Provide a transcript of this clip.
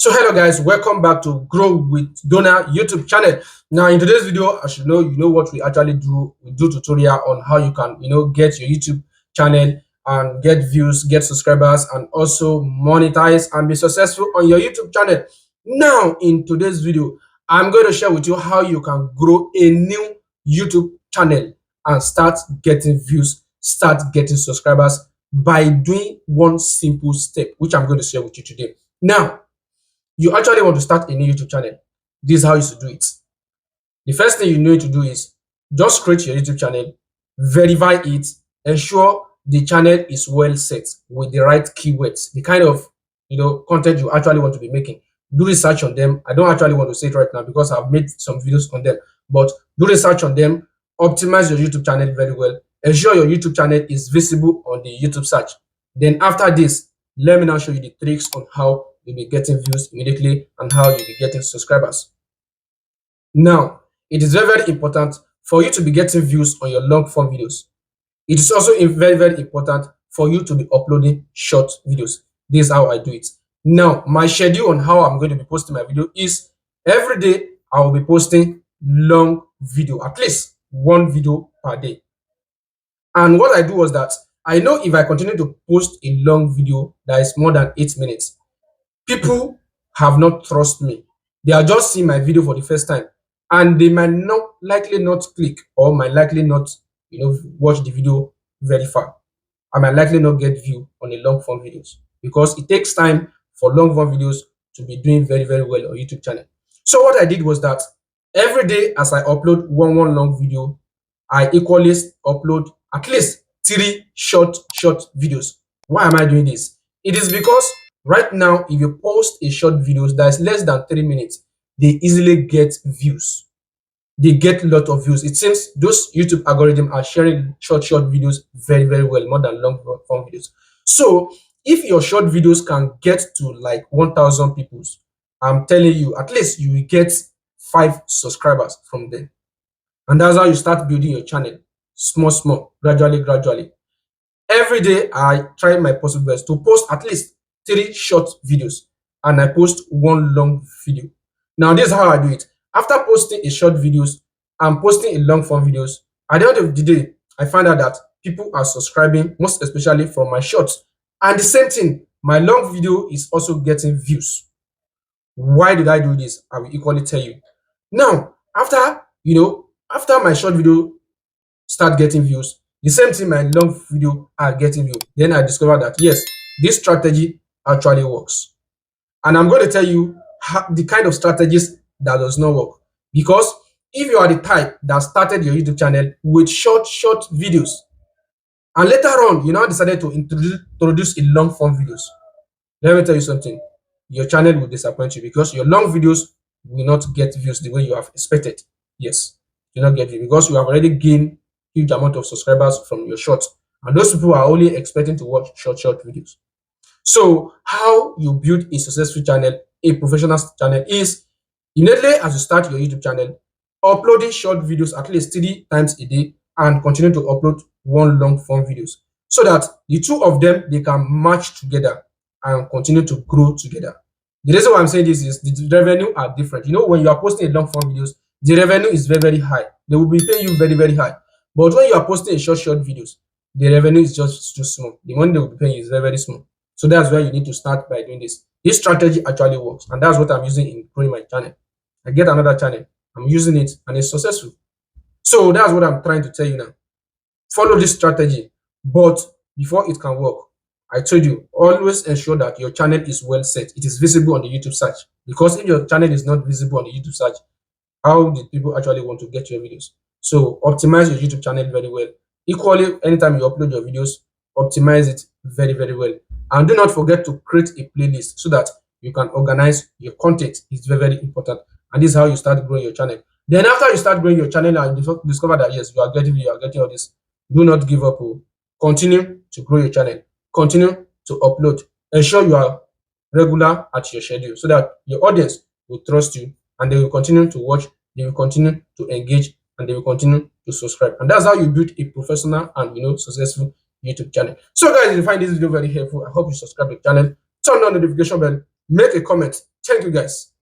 So hello guys, welcome back to Grow with Donna YouTube channel. Now in today's video, as you know what we actually do. We do tutorial on how you can get your YouTube channel and get views, get subscribers, and also monetize and be successful on your YouTube channel. Now in today's video, I'm going to share with you how you can grow a new YouTube channel and start getting views, start getting subscribers by doing one simple step, which I'm going to share with you today. Now, you actually want to start a new YouTube channel. This is how you should do it. The first thing you need to do is just create your YouTube channel, verify it, ensure the channel is well set with the right keywords, the kind of content you actually want to be making. Do research on them. I don't actually want to say it right now because I've made some videos on them, but do research on them, optimize your YouTube channel very well, ensure your YouTube channel is visible on the YouTube search. Then after this, let me now show you the tricks on how you'll be getting views immediately and how you'll be getting subscribers. Now, it is very, very important for you to be getting views on your long form videos. It is also very, very important for you to be uploading short videos. This is how I do it. Now, my schedule on how I'm going to be posting my video is every day I will be posting long video, at least one video per day. And what I do was that I know if I continue to post a long video that is more than 8 minutes, people have not trust me. They are just seeing my video for the first time, and they might likely not click, or might likely not watch the video very far. I might likely not get view on the long form videos because it takes time for long form videos to be doing very, very well on YouTube channel. So what I did was that every day as I upload one long video, I equally upload at least 3 short videos. Why am I doing this? It is because right now, if you post a short videos that is less than 3 minutes, they easily get views. They get a lot of views. It seems those YouTube algorithms are sharing short videos very, very well, more than long form videos. So if your short videos can get to like 1,000 people, I'm telling you, at least you will get 5 subscribers from them. And that's how you start building your channel, small, gradually. Every day, I try my possible best to post at least 3 short videos, and I post 1 long video. Now, this is how I do it. After posting a short videos and posting a long form videos, at the end of the day, I find out that people are subscribing, most especially from my shorts. And the same thing, my long video is also getting views. Why did I do this? I will equally tell you. Now, after my short video start getting views, the same thing my long video are getting views. Then I discovered that yes, this strategy actually works. And I'm going to tell you the kind of strategies that does not work. Because if you are the type that started your YouTube channel with short videos, and later on you now decided to introduce a long form videos, let me tell you something, your channel will disappoint you because your long videos will not get views the way you have expected. Yes, you not get it because you have already gained huge amount of subscribers from your shorts, and those people are only expecting to watch short videos. So how you build a successful channel, a professional channel, is immediately as you start your YouTube channel, uploading short videos at least 3 times a day and continue to upload 1 long form videos so that the two of them, they can match together and continue to grow together. The reason why I'm saying this is the revenue are different. When you are posting a long form videos, the revenue is very, very high. They will be paying you very, very high. But when you are posting a short videos, the revenue is just too small. The money they will be paying is very, very small. So that's why you need to start by doing this. This strategy actually works, and that's what I'm using in growing my channel. I get another channel, I'm using it, and it's successful. So that's what I'm trying to tell you now. Follow this strategy, but before it can work, I told you, always ensure that your channel is well set. It is visible on the YouTube search. Because if your channel is not visible on the YouTube search, how did people actually want to get your videos? So optimize your YouTube channel very well. Equally, anytime you upload your videos, optimize it very, very well. And do not forget to create a playlist so that you can organize your content. It's very, very important. And this is how you start growing your channel. Then after you start growing your channel and you discover that yes, you are getting all this, do not give up. Continue to grow your channel. Continue to upload. Ensure you are regular at your schedule so that your audience will trust you and they will continue to watch, they will continue to engage, and they will continue to subscribe. And that's how you build a professional and successful YouTube channel. So guys, if you find this video very helpful, I hope you subscribe to the channel, turn on the notification bell, make a comment, Thank you, guys.